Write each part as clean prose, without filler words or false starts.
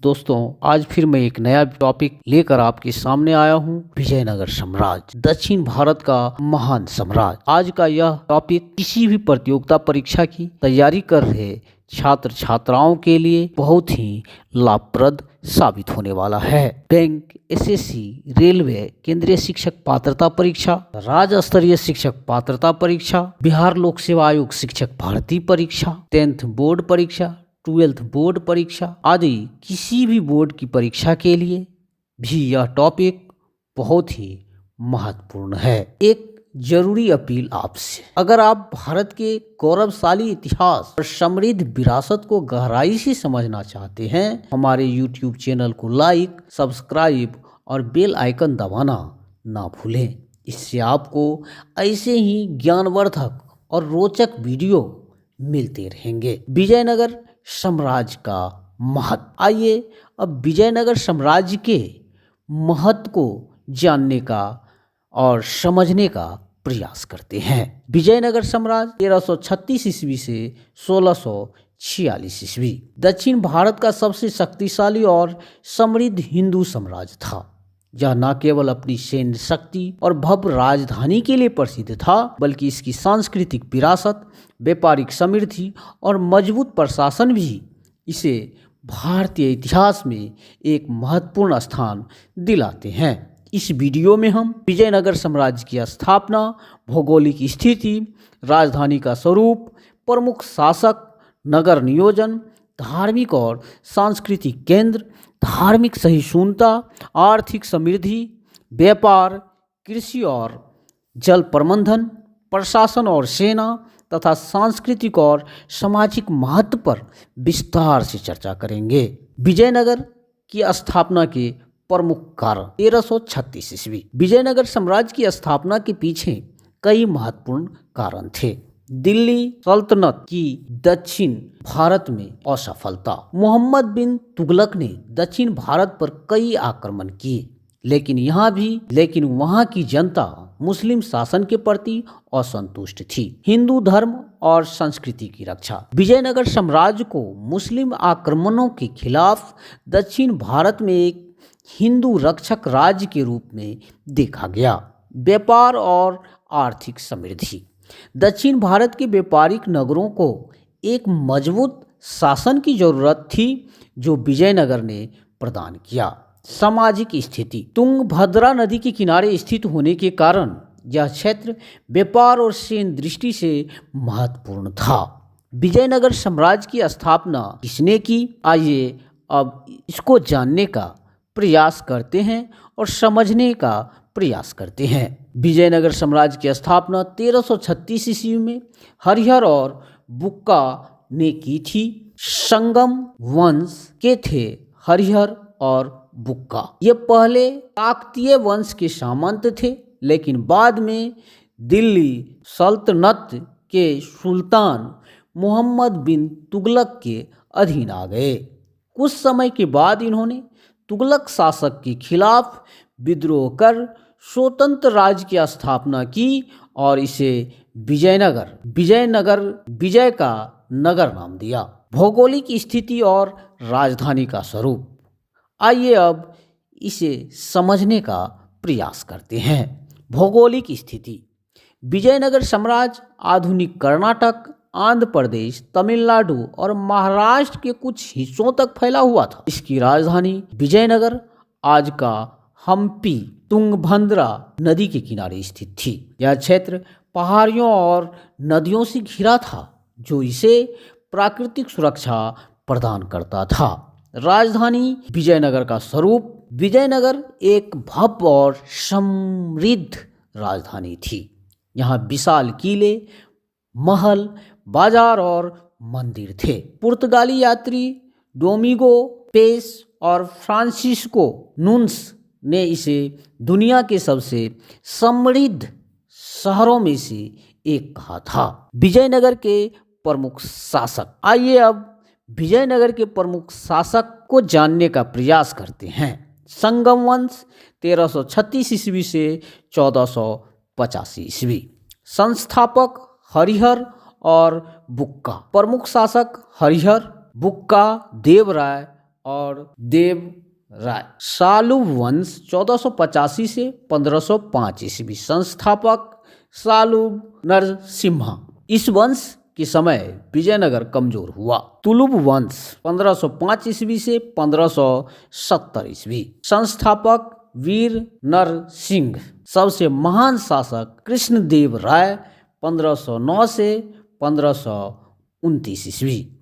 दोस्तों, आज फिर मैं एक नया टॉपिक लेकर आपके सामने आया हूँ। विजयनगर साम्राज्य, दक्षिण भारत का महान साम्राज्य। आज का यह टॉपिक किसी भी प्रतियोगिता परीक्षा की तैयारी कर रहे छात्र छात्राओं के लिए बहुत ही लाभप्रद साबित होने वाला है। बैंक, एसएससी, रेलवे, केंद्रीय शिक्षक पात्रता परीक्षा, राज्य स्तरीय शिक्षक पात्रता परीक्षा, बिहार लोक सेवा आयोग शिक्षक भर्ती परीक्षा, 10th बोर्ड परीक्षा, 12th बोर्ड परीक्षा आदि किसी भी बोर्ड की परीक्षा के लिए भी यह टॉपिक बहुत ही महत्वपूर्ण है। एक जरूरी अपील आपसे, अगर आप भारत के गौरवशाली इतिहास और समृद्ध विरासत को गहराई से समझना चाहते हैं, हमारे YouTube चैनल को लाइक, सब्सक्राइब और बेल आइकन दबाना ना भूलें। इससे आपको ऐसे ही ज्ञानवर्धक और रोचक वीडियो मिलते रहेंगे। विजयनगर साम्राज्य का महत्व। आइए अब विजयनगर साम्राज्य के महत्व को जानने का और समझने का प्रयास करते हैं। विजयनगर साम्राज्य 1336 ईस्वी से 1646 ईस्वी दक्षिण भारत का सबसे शक्तिशाली और समृद्ध हिंदू साम्राज्य था। यह न केवल अपनी सैन्य शक्ति और भव्य राजधानी के लिए प्रसिद्ध था, बल्कि इसकी सांस्कृतिक विरासत, व्यापारिक समृद्धि और मजबूत प्रशासन भी इसे भारतीय इतिहास में एक महत्वपूर्ण स्थान दिलाते हैं। इस वीडियो में हम विजयनगर साम्राज्य की स्थापना, भौगोलिक स्थिति, राजधानी का स्वरूप, प्रमुख शासक, नगर नियोजन, धार्मिक और सांस्कृतिक केंद्र, धार्मिक सहिष्णुता, आर्थिक समृद्धि, व्यापार, कृषि और जल प्रबंधन, प्रशासन और सेना तथा सांस्कृतिक और सामाजिक महत्व पर विस्तार से चर्चा करेंगे। विजयनगर की स्थापना के प्रमुख कारण। 1336 ईस्वी विजयनगर साम्राज्य की स्थापना के पीछे कई महत्वपूर्ण कारण थे। दिल्ली सल्तनत की दक्षिण भारत में असफलता। मोहम्मद बिन तुगलक ने दक्षिण भारत पर कई आक्रमण किए, लेकिन वहां की जनता मुस्लिम शासन के प्रति असंतुष्ट थी। हिंदू धर्म और संस्कृति की रक्षा। विजयनगर साम्राज्य को मुस्लिम आक्रमणों के खिलाफ दक्षिण भारत में एक हिंदू रक्षक राज्य के रूप में देखा गया। व्यापार और आर्थिक समृद्धि। दक्षिण भारत के व्यापारिक नगरों को एक मजबूत शासन की जरूरत थी, जो विजयनगर ने प्रदान किया। सामाजिक स्थिति। तुंगभद्रा नदी के किनारे स्थित होने के कारण यह क्षेत्र व्यापार और सैन्य दृष्टि से महत्वपूर्ण था। विजयनगर साम्राज्य की स्थापना किसने की? आइए अब इसको जानने का प्रयास करते हैं और समझने का प्रयास करते हैं। विजयनगर साम्राज्य की स्थापना 1336 ईस्वी में हरिहर और बुक्का ने की थी। संगम वंश के थे हरिहर और बुक्का। ये पहले काकतीय वंश के सामंत थे, लेकिन बाद में दिल्ली सल्तनत के सुल्तान मोहम्मद बिन तुगलक के अधीन आ गए। कुछ समय के बाद इन्होंने तुगलक शासक के खिलाफ विद्रोह कर स्वतंत्र राज्य की स्थापना की और इसे विजयनगर विजय का नगर नाम दिया। भौगोलिक स्थिति और राजधानी का स्वरूप। आइए अब इसे समझने का प्रयास करते हैं। भौगोलिक स्थिति। विजयनगर साम्राज्य आधुनिक कर्नाटक, आंध्र प्रदेश, तमिलनाडु और महाराष्ट्र के कुछ हिस्सों तक फैला हुआ था। इसकी राजधानी विजयनगर आज का हम्पी तुंगभद्रा नदी के किनारे स्थित थी। यह क्षेत्र पहाड़ियों और नदियों से घिरा था, जो इसे प्राकृतिक सुरक्षा प्रदान करता था। राजधानी विजयनगर का स्वरूप। विजयनगर एक भव्य और समृद्ध राजधानी थी। यहाँ विशाल किले, महल, बाजार और मंदिर थे। पुर्तगाली यात्री डोमिंगो पेस और फ्रांसिस्को नुन्स ने इसे दुनिया के सबसे समृद्ध शहरों में से एक कहा था। विजयनगर के प्रमुख शासक। आइए अब विजयनगर के प्रमुख शासक को जानने का प्रयास करते हैं। संगम वंश 1336 ईस्वी से 1485 ईस्वी। संस्थापक हरिहर और बुक्का। प्रमुख शासक हरिहर, बुक्का देवराय और देव राय। सालुव वंश 1485 से 1505 ईस्वी। संस्थापक सालुव नरसिम्हा। इस वंश के समय विजयनगर कमजोर हुआ। तुलुव वंश 1505 ईस्वी से 1570 ईस्वी। संस्थापक वीर नरसिंह। सबसे महान शासक कृष्णदेव राय 1509 से 1529 ईस्वी।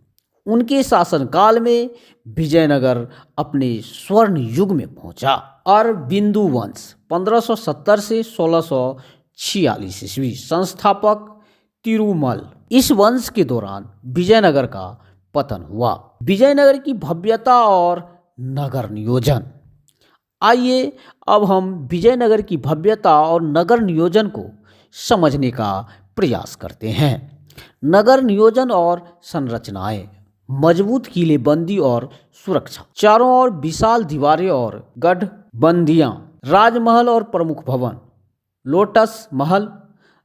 उनके शासनकाल में विजयनगर अपने स्वर्ण युग में पहुंचा। अरबिंदु वंश 1570 से 1646 ईस्वी। संस्थापक तिरुमल। इस वंश के दौरान विजयनगर का पतन हुआ। विजयनगर की भव्यता और नगर नियोजन। आइए अब हम विजयनगर की भव्यता और नगर नियोजन को समझने का प्रयास करते हैं। नगर नियोजन और संरचनाएं। मजबूत किलेबंदी और सुरक्षा। चारों ओर विशाल दीवारें और गढ़बंदियां। राजमहल और प्रमुख भवन। लोटस महल,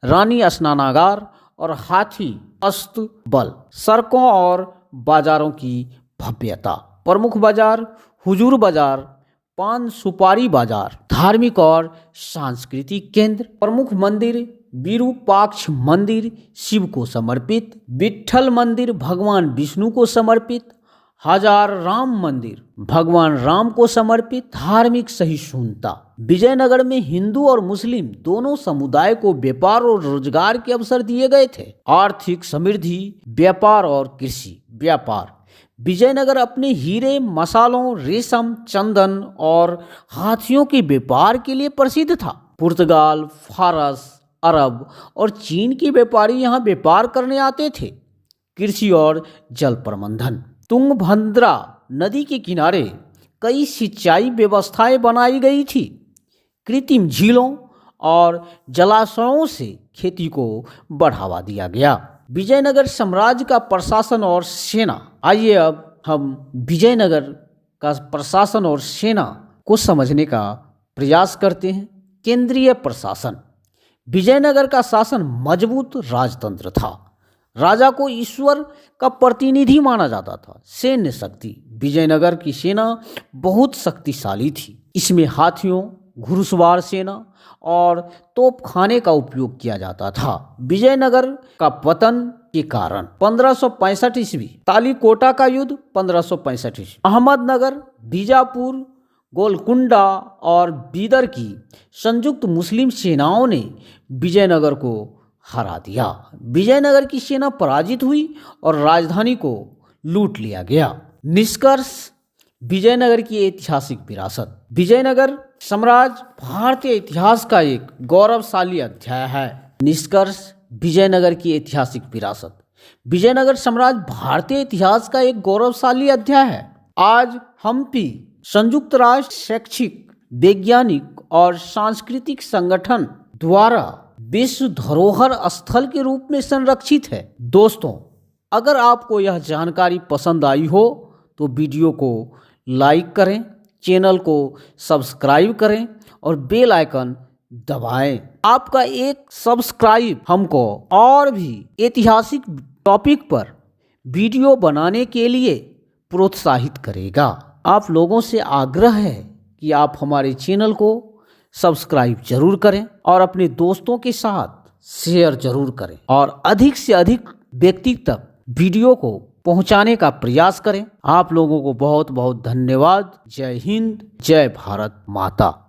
रानी स्नानागार और हाथी अस्तबल। सड़कों और बाजारों की भव्यता। प्रमुख बाजार हुजूर बाजार, पान सुपारी बाजार। धार्मिक और सांस्कृतिक केंद्र। प्रमुख मंदिर विरूपाक्ष मंदिर शिव को समर्पित। विट्ठल मंदिर भगवान विष्णु को समर्पित। हजार राम मंदिर भगवान राम को समर्पित। धार्मिक सहिष्णुता। विजयनगर में हिंदू और मुस्लिम दोनों समुदाय को व्यापार और रोजगार के अवसर दिए गए थे। आर्थिक समृद्धि, व्यापार और कृषि। व्यापार। विजयनगर अपने हीरे, मसालों, रेशम, चंदन और हाथियों के व्यापार के लिए प्रसिद्ध था। पुर्तगाल, फारस, अरब और चीन के व्यापारी यहाँ व्यापार करने आते थे। कृषि और जल प्रबंधन। तुंगभद्रा नदी के किनारे कई सिंचाई व्यवस्थाएं बनाई गई थी। कृत्रिम झीलों और जलाशयों से खेती को बढ़ावा दिया गया। विजयनगर साम्राज्य का प्रशासन और सेना। आइए अब हम विजयनगर का प्रशासन और सेना को समझने का प्रयास करते हैं। केंद्रीय प्रशासन। विजयनगर का शासन मजबूत राजतंत्र था। राजा को ईश्वर का प्रतिनिधि माना जाता था। सैन्य शक्ति। विजयनगर की सेना बहुत शक्तिशाली थी। इसमें हाथियों, घुड़सवार सेना और तोपखाने का उपयोग किया जाता था। विजयनगर का पतन के कारण 1565 ईस्वी। तालीकोटा का युद्ध 1565 ईस्वी। अहमदनगर, बीजापुर, गोलकुंडा और बीदर की संयुक्त मुस्लिम सेनाओं ने विजयनगर को हरा दिया। विजयनगर की सेना पराजित हुई और राजधानी को लूट लिया गया। निष्कर्ष। विजयनगर की ऐतिहासिक विरासत। विजयनगर साम्राज्य भारतीय इतिहास का एक गौरवशाली अध्याय है। निष्कर्ष। विजयनगर की ऐतिहासिक विरासत। विजयनगर साम्राज्य भारतीय इतिहास का एक गौरवशाली अध्याय है। आज हम्पी संयुक्त राष्ट्र शैक्षिक, वैज्ञानिक और सांस्कृतिक संगठन द्वारा विश्व धरोहर स्थल के रूप में संरक्षित है। दोस्तों, अगर आपको यह जानकारी पसंद आई हो तो वीडियो को लाइक करें, चैनल को सब्सक्राइब करें और बेल आइकन दबाएं। आपका एक सब्सक्राइब हमको और भी ऐतिहासिक टॉपिक पर वीडियो बनाने के लिए प्रोत्साहित करेगा। आप लोगों से आग्रह है कि आप हमारे चैनल को सब्सक्राइब जरूर करें और अपने दोस्तों के साथ शेयर जरूर करें और अधिक से अधिक व्यक्ति तक वीडियो को पहुंचाने का प्रयास करें। आप लोगों को बहुत बहुत धन्यवाद। जय हिंद, जय भारत माता।